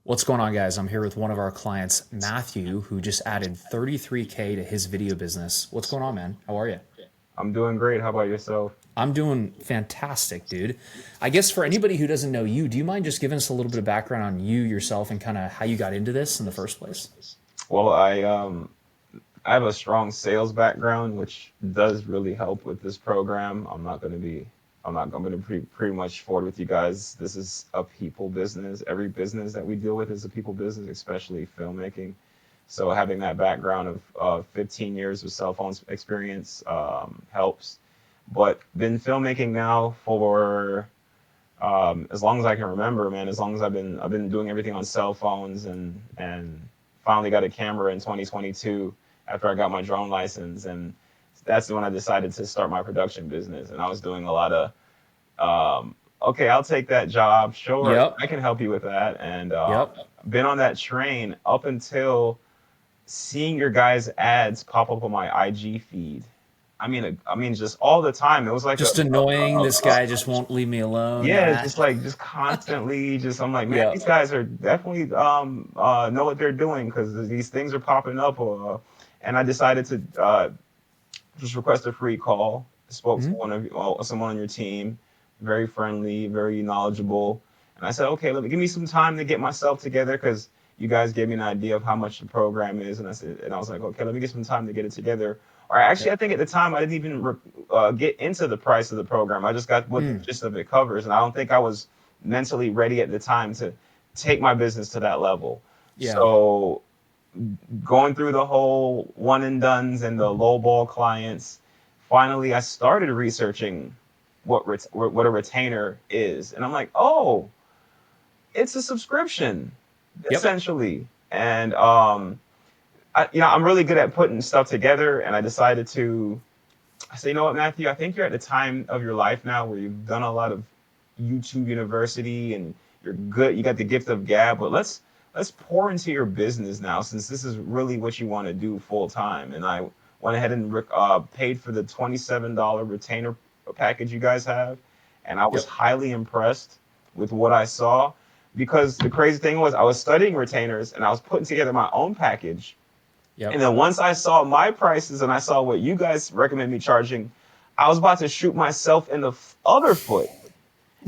What's going on, guys? I'm here with one of our clients, Matthew, who just added 33K to his video business. What's going on, man? How are you? I'm doing great. How about yourself? I'm doing fantastic, dude. I guess for anybody who doesn't know you, do you mind just giving us a little bit of background on you yourself and kind of how you got into this in the first place? Well, I have a strong sales background, which does really help with this program. I'm going to be pretty much forward with you guys. This is a people business. Every business that we deal with is a people business, especially filmmaking. So having that background of 15 years of cell phone experience helps. But been filmmaking now for as long as I can remember, man. As long as I've been doing everything on cell phones and finally got a camera in 2022 after I got my drone license, and that's when I decided to start my production business. And I was doing a lot of okay, I'll take that job. Sure, Yep. I can help you with that. And Yep. been on that train up until seeing your guys' ads pop up on my IG feed. I mean, just all the time. It was like Just annoying. This guy just won't leave me alone. yeah, it's just That. like just constantly. Just I'm like, man, these Yep. guys are definitely know what they're doing because these things are popping up. And I decided to just request a free call. Spoke to Mhm. someone on your team, very friendly, very knowledgeable, and I said, okay, let me give me some time to get myself together because you guys gave me an idea of how much the program is, and I was like, okay, let me get some time to get it together. Or actually, I Yep. think at the time I didn't even get into the price of the program. I just got what the Mm. gist of it covers, and I don't think I was mentally ready at the time to take my business to that level. Yeah. So going through the whole one and dones and the lowball clients, finally I started researching what a retainer is, and I'm like, oh, it's a subscription Yep. essentially. And I'm really good at putting stuff together, and I decided to. I say, you know what, Matthew? I think you're at the time of your life now where you've done a lot of YouTube University and you're good. You got the gift of gab, but let's pour into your business now, since this is really what you want to do full time. And I went ahead and paid for the $27 retainer package you guys have, and I was Yep. highly impressed with what I saw. Because the crazy thing was, I was studying retainers and I was putting together my own package, and Yep. then once I saw my prices and I saw what you guys recommend me charging, I was about to shoot myself in the other foot.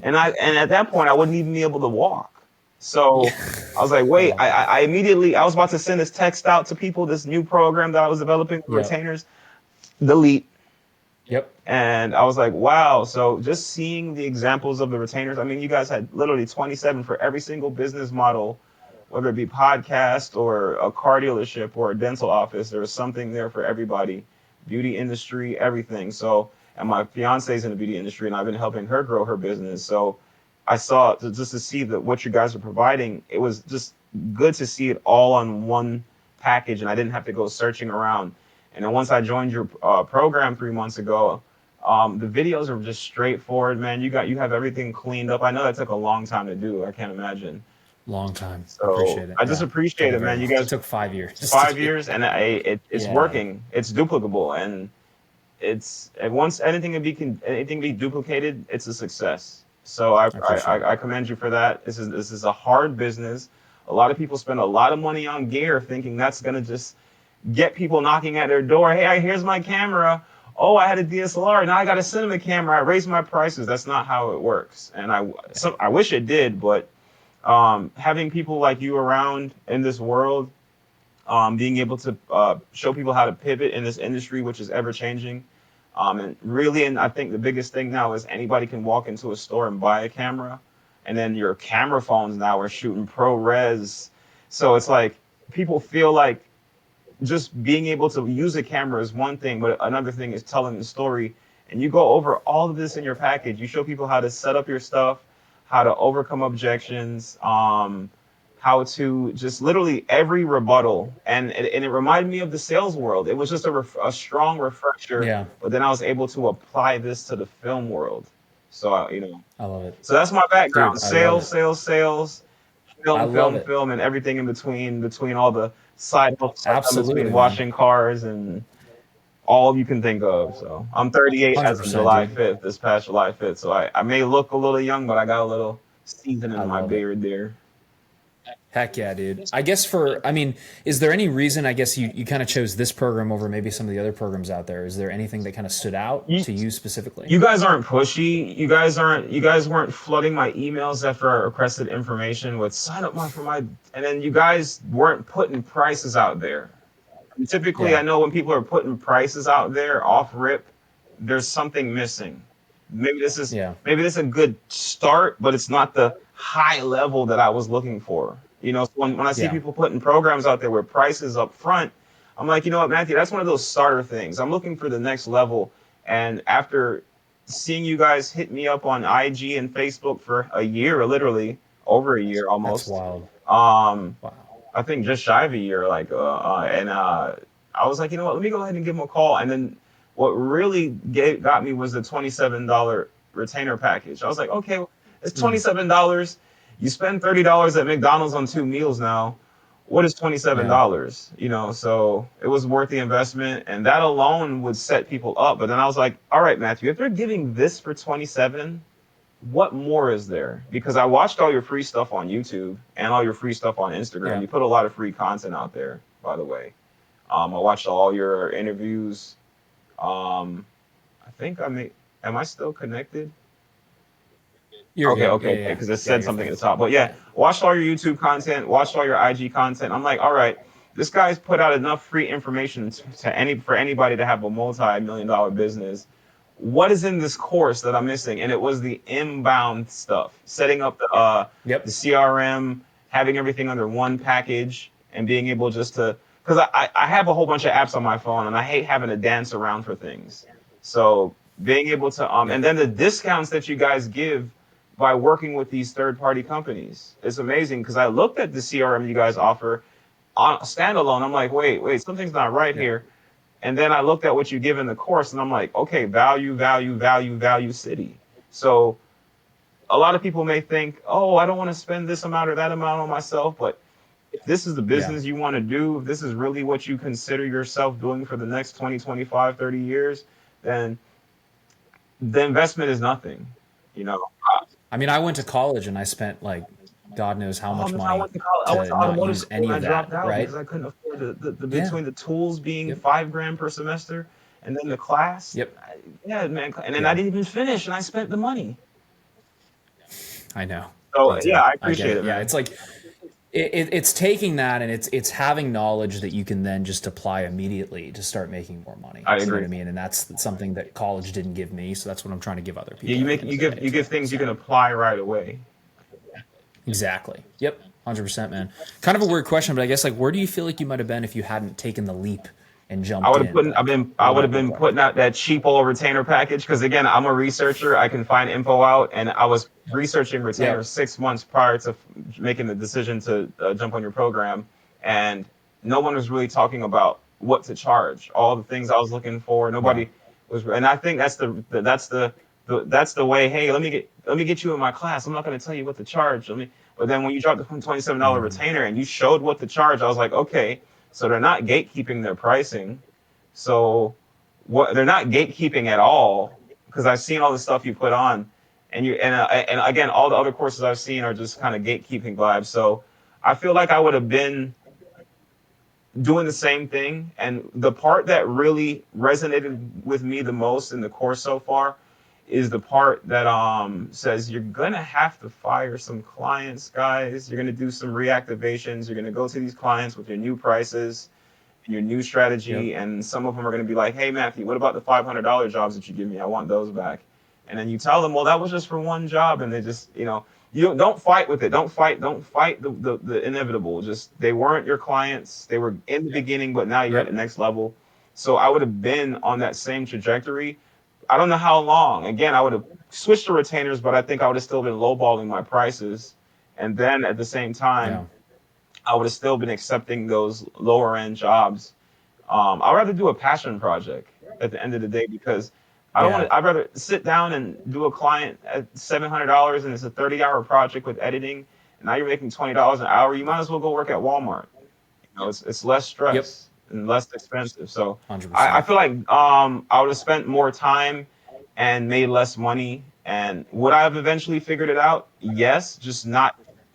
And at that point I wouldn't even be able to walk. Yeah. So I was like, I wait, love it. I immediately I was about to send this text out to people, this new program that I was developing for Yep. retainers, delete. Yep. And I was like, wow. So just seeing the examples of the retainers, I mean, you guys had literally 27 for every single business model, whether it be podcast or a car dealership or a dental office. There was something there for everybody, beauty industry, everything. So, and my fiance's in the beauty industry, and I've been helping her grow her business. So I saw just to see that what you guys are providing, it was just good to see it all on one package, and I didn't have to go searching around. And then once I joined your program 3 months ago, the videos are just straightforward, man. You have everything cleaned up. I know that took a long time to do. I can't imagine. Long time. I So appreciate it. I just Yeah. Took appreciate a it, very man. You long. It guys, took 5 years to five do. years, and it's Yeah. working. It's duplicable, and it's and once anything be duplicated, it's a success. So I appreciate it. I commend you for that. This is a hard business. A lot of people spend a lot of money on gear, thinking that's gonna just get people knocking at their door. Hey, here's my camera. Oh, I had a DSLR. Now I got a cinema camera. I raised my prices. That's not how it works. And I wish it did, but having people like you around in this world, being able to show people how to pivot in this industry, which is ever changing. And I think the biggest thing now is anybody can walk into a store and buy a camera, and then your camera phones now are shooting pro res. So it's like people feel like just being able to use a camera is one thing, but another thing is telling the story. And you go over all of this in your package. You show people how to set up your stuff, how to overcome objections, how to just literally every rebuttal. And it reminded me of the sales world. It was just a strong refresher, Yeah. but then I was able to apply this to the film world. So, I love it. so that's my background: Dude, I love sales, it. sales, sales, I film, love film, it. film, and everything in between all the side hustles I've done between Absolutely, man. washing cars and all you can think of. So I'm 38 as of 100%, July dude. 5th, this past July 5th. So I may look a little young, but I got a little season I in my love it. beard there. Heck yeah, dude. I guess I mean, is there any reason, I guess you kind of chose this program over maybe some of the other programs out there? Is there anything that kind of stood out You, to you specifically? you guys aren't pushy. You guys weren't flooding my emails after I requested information with sign up my for my, and then you guys weren't putting prices out there. Typically, I Yeah. know when people are putting prices out there off rip, there's something missing. Yeah. Maybe this is a good start, but it's not the high level that I was looking for. So when I see Yeah. people putting programs out there with prices up front, I'm like, you know what, Matthew, that's one of those starter things. I'm looking for the next level. And after seeing you guys hit me up on IG and Facebook for a year, literally over a year That's almost, wild. um, Wow. I think just shy of a year, and I was like, you know what, let me go ahead and give him a call. And then what really got me was the $27 retainer package. I was like, okay, well, it's Mm. $27. You spend $30 at McDonald's on 2 meals now. What is Yeah. $27? So it was worth the investment, and that alone would set people up. But then I was like, all right, Matthew, if they're giving this for 27, what more is there? Because I watched all your free stuff on YouTube and all your free stuff on Instagram. Yeah. You put a lot of free content out there, by the way. I watched all your interviews. I think I may. Am I still connected? You're Okay, good. okay, Yeah, okay. yeah. Because it Yeah, said you're something at fine. the top. But yeah, Yeah. watched all your YouTube content, watched all your IG content. I'm like, all right, this guy's put out enough free information for anybody to have a multi-million dollar business. What is in this course that I'm missing? And it was the inbound stuff, setting up the Yep. CRM, having everything under one package, and being able just to, because I have a whole bunch of apps on my phone, and I hate having to dance around for things. So being able to and Yep. then the discounts that you guys give by working with these third party companies, it's amazing. Because I looked at the CRM you guys offer on standalone. I'm like, wait, something's not right Yeah. here. And then I looked at what you give in the course, and I'm like, okay, value, value, value, value city. So a lot of people may think, oh, I don't want to spend this amount or that amount on myself, but if this is the Yeah. business you want to do, if this is really what you consider yourself doing for the next 20, 25, 30 years, then the investment is nothing. You know, I mean, I went to college and I spent like God knows how oh much man, I money went to college, I went to to not automotive use school any and I of dropped that, out because right? I couldn't afford the Yeah. between the tools being Yep. 5 grand per semester and then the class. Yep. Yeah, man, and then I Yeah. didn't even finish and I spent the money. I know. So Me yeah, too. I I get appreciate it. it, Yeah. man. It's like it's taking that and it's having knowledge that you can then just apply immediately to start making more money. I You know what I agree. mean? And that's something that college didn't give me. So that's what I'm trying to give other Yeah, people at the end of the day you as give well. things you So can apply right away. exactly. Yep. 100%, man. Kind of a weird question, but I guess like where do you feel like you might have been if you hadn't taken the leap and jumped in? Like I what would would that have look been like? putting out that cheap old retainer package because again, I'm a researcher. I can find info out, and I was researching retainers Yep. 6 months prior to making the decision to jump on your program, and no one was really talking about what to charge. All the things I was looking for, Yeah. nobody was, and I think that's the way. Hey, let me get you in my class. I'm not going to tell you what to charge. But then when you dropped the $27 Mm. retainer and you showed what to charge, I was like, okay, so they're not gatekeeping their pricing. So what they're not gatekeeping at all because I've seen all the stuff you put on, and again, all the other courses I've seen are just kind of gatekeeping vibes. So I feel like I would have been doing the same thing. And the part that really resonated with me the most in the course so far is the part that says you're gonna have to fire some clients, guys. You're gonna do some reactivations. You're gonna go to these clients with your new prices and your new Yep. strategy, and some of them are gonna be like, "Hey, Matthew, what about the $500 jobs that you give me? I want those back." And then you tell them, "Well, that was just for one job," and they just, you don't fight with it. Don't fight the inevitable. Just they weren't your clients. They were in the beginning, but now you're at the Yep. next level. So I would have been on that same trajectory. I don't know how long. Again, I would have switched to retainers, but I think I would have still been lowballing my prices. And then at the same time, Yeah. I would have still been accepting those lower end jobs. I'd rather do a passion project at the end of the day because I don't want Yeah. to. I'd rather sit down and do a client at $700 and it's a 30-hour project with editing. And now you're making $20 an hour. You might as well go work at Walmart. It's less Yep. stress and less expensive. So I 100%. feel like I would have spent more time and made less money. And would I have eventually figured it out? Yes, just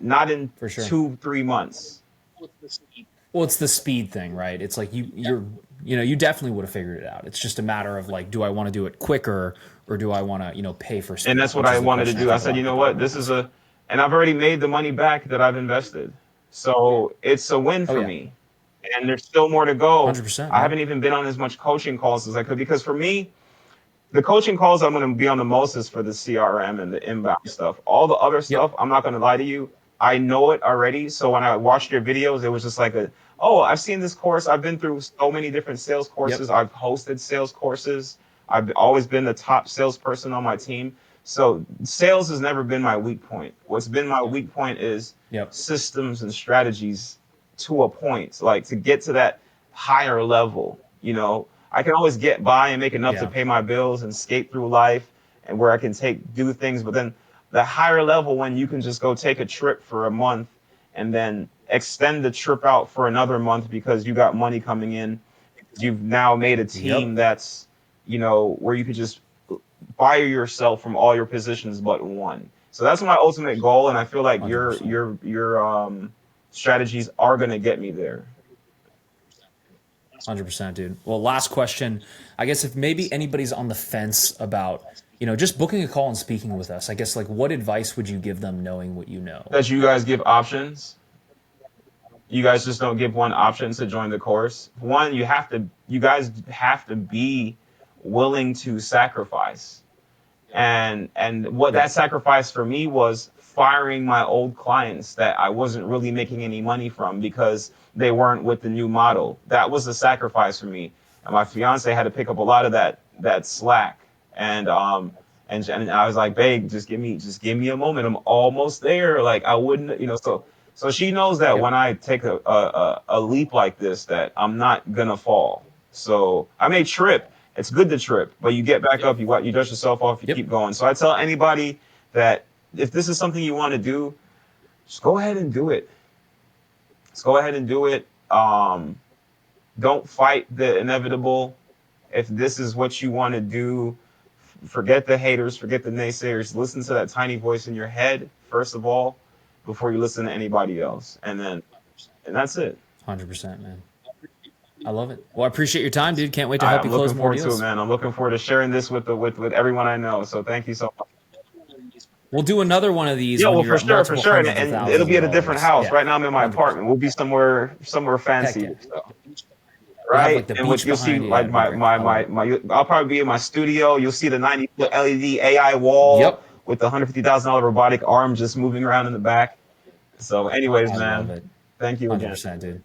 not in For sure. 2-3 months. Well, it's the speed thing, right? It's like you definitely would have figured it out. It's just a matter of like, do I want to do it quicker or do I want to, pay for And speed, that's what which I is the wanted to question I do. I think a said, lot you of know people what, have with this is this. and I've already made the money back that I've invested. So it's a win Oh for yeah. me. And there's still more to go. 100%, I man. haven't even been on as much coaching calls as I could, because for me, the coaching calls I'm going to be on the most is for the CRM and the inbound stuff. All the other Yep. stuff, I'm not going to lie to you, I know it already. So when I watched your videos, it was just like oh, I've seen this course. I've been through so many different sales Yep. courses. I've hosted sales courses. I've always been the top salesperson on my team. So sales has never been my weak point. What's been my weak point is Yep. systems and strategies to a point, like to get to that higher level. I can always get by and make enough to Yeah. pay my bills and skate through life, and where I can do things. But then the higher level, when you can just go take a trip for a month and then extend the trip out for another month because you got money coming in, because you've now made a team Yep. that's, where you could just fire yourself from all your positions but one. So that's my ultimate goal, and I feel like your 100%. strategies are gonna get me there. 100%, dude. Well, last question. I guess if maybe anybody's on the fence about, just booking a call and speaking with us, I guess like what advice would you give them knowing what you know? That you guys give options. You guys just don't give one option to join the course. One, you guys have to be willing to sacrifice. And what that Yep. sacrifice for me was firing my old clients that I wasn't really making any money from because they weren't with the new model. That was a sacrifice for me. And my fiance had to pick up a lot of that slack. And I was like, babe, just give me a moment. I'm almost there. Like I wouldn't, so she knows that Yep. when I take a leap like this, that I'm not gonna fall. So I may trip. It's good to trip, but you get back up, you dust yourself off, you Yep. keep going. So I tell anybody that if this is something you want to do, just go ahead and do it. Just go ahead and do it. Don't fight the inevitable. If this is what you want to do, forget the haters, forget the naysayers. Listen to that tiny voice in your head, first of all, before you listen to anybody else. And that's it. 100%, man. I love it. Well, I appreciate your time, dude. Can't wait to help I'm you close looking more forward to it, deals. man. I'm looking forward to sharing this with everyone I know. So thank you so much. We'll do another one of these Yeah, when well, you're for at sure, for multiple sure, hundreds of and it'll thousands be of at a different dollars. house. Yeah. Right now, I'm in my 100%. apartment. We'll be somewhere Heck fancy, yeah. so, We'll have like right? the And what beach you'll see, behind. Yeah, like it'd be great. I love it. I'll probably be in my studio. You'll see the 90-foot LED AI wall Yep. with the $150,000 robotic arm just moving around in the back. So, anyways, I love man, it. thank you again. 100%, dude.